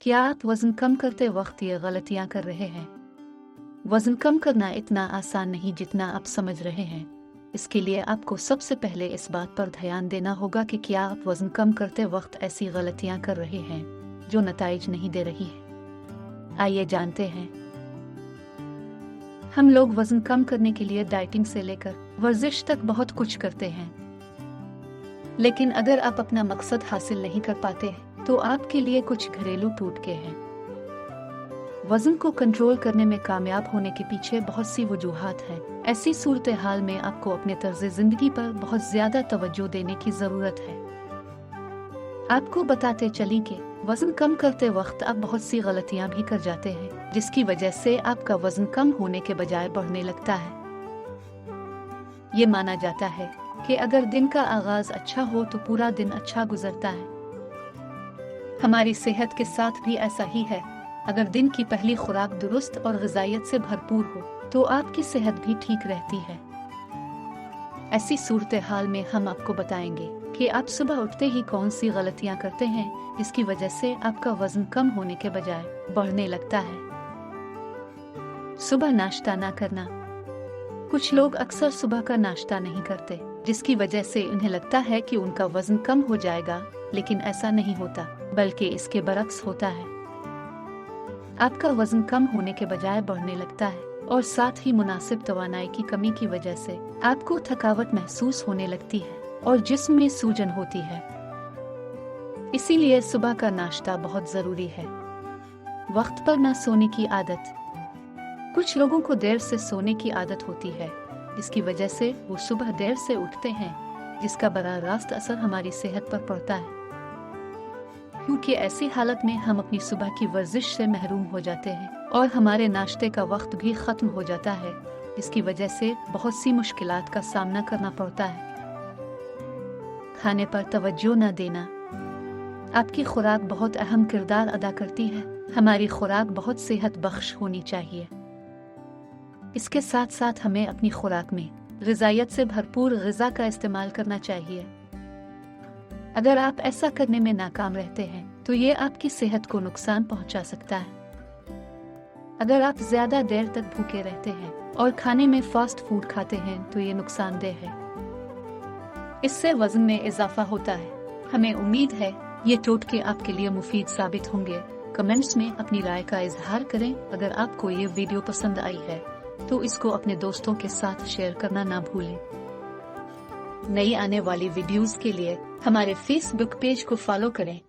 क्या आप वजन कम करते वक्त ये गलतियां कर रहे हैं? वजन कम करना इतना आसान नहीं जितना आप समझ रहे हैं। इसके लिए आपको सबसे पहले इस बात पर ध्यान देना होगा कि क्या आप वजन कम करते वक्त ऐसी गलतियां कर रहे हैं जो नताइज नहीं दे रही है। आइए जानते हैं। हम लोग वजन कम करने के लिए डाइटिंग से लेकर वर्जिश तक बहुत कुछ करते हैं, लेकिन अगर आप अपना मकसद हासिल नहीं कर पाते तो आपके लिए कुछ घरेलू टोटके हैं। वजन को कंट्रोल करने में कामयाब होने के पीछे बहुत सी वजूहात हैं। ऐसी सूरत हाल में आपको अपने तर्ज जिंदगी पर बहुत ज्यादा तवज्जो देने की जरूरत है। आपको बताते चली कि वजन कम करते वक्त आप बहुत सी गलतियां भी कर जाते हैं, जिसकी वजह से आपका वजन कम होने के बजाय बढ़ने लगता है। ये माना जाता है कि अगर दिन का आगाज अच्छा हो तो पूरा दिन अच्छा गुजरता है। हमारी सेहत के साथ भी ऐसा ही है। अगर दिन की पहली खुराक दुरुस्त और ग़िज़ाइयत से भरपूर हो तो आपकी सेहत भी ठीक रहती है। ऐसी सूरत हाल में हम आपको बताएंगे कि आप सुबह उठते ही कौन सी गलतियां करते हैं जिसकी वजह से आपका वजन कम होने के बजाय बढ़ने लगता है। सुबह नाश्ता ना करना। कुछ लोग अक्सर सुबह का नाश्ता नहीं करते, जिसकी वजह से उन्हें लगता है कि उनका वजन कम हो जाएगा, लेकिन ऐसा नहीं होता, बल्कि इसके बरक्स होता है। आपका वजन कम होने के बजाय बढ़ने लगता है और साथ ही मुनासिब तवानाई की कमी की वजह से आपको थकावट महसूस होने लगती है और जिस्म में सूजन होती है। इसीलिए सुबह का नाश्ता बहुत जरूरी है। वक्त पर न सोने की आदत। कुछ लोगों को देर से सोने की आदत होती है, इसकी वजह से वो सुबह देर से उठते हैं, जिसका बराह रास्त असर हमारी सेहत पर पड़ता है, क्योंकि ऐसी हालत में हम अपनी सुबह की वर्जिश से महरूम हो जाते हैं और हमारे नाश्ते का वक्त भी खत्म हो जाता है, इसकी वजह से बहुत सी मुश्किलात का सामना करना पड़ता है। खाने पर तवज्जो न देना। आपकी खुराक बहुत अहम किरदार अदा करती है। हमारी खुराक बहुत सेहत बख्श होनी चाहिए। इसके साथ साथ हमें अपनी खुराक में ग़िज़ाइयत से भरपूर ग़िज़ा का इस्तेमाल करना चाहिए। अगर आप ऐसा करने में नाकाम रहते हैं तो ये आपकी सेहत को नुकसान पहुंचा सकता है। अगर आप ज्यादा देर तक भूखे रहते हैं और खाने में फास्ट फूड खाते हैं तो ये नुकसानदेह है। इससे वजन में इजाफा होता है। हमें उम्मीद है ये टोटके आपके लिए मुफीद साबित होंगे। कमेंट्स में अपनी राय का इजहार करें। अगर आपको ये वीडियो पसंद आई है तो इसको अपने दोस्तों के साथ शेयर करना ना भूलें। नई आने वाली वीडियोस के लिए हमारे फेसबुक पेज को फॉलो करें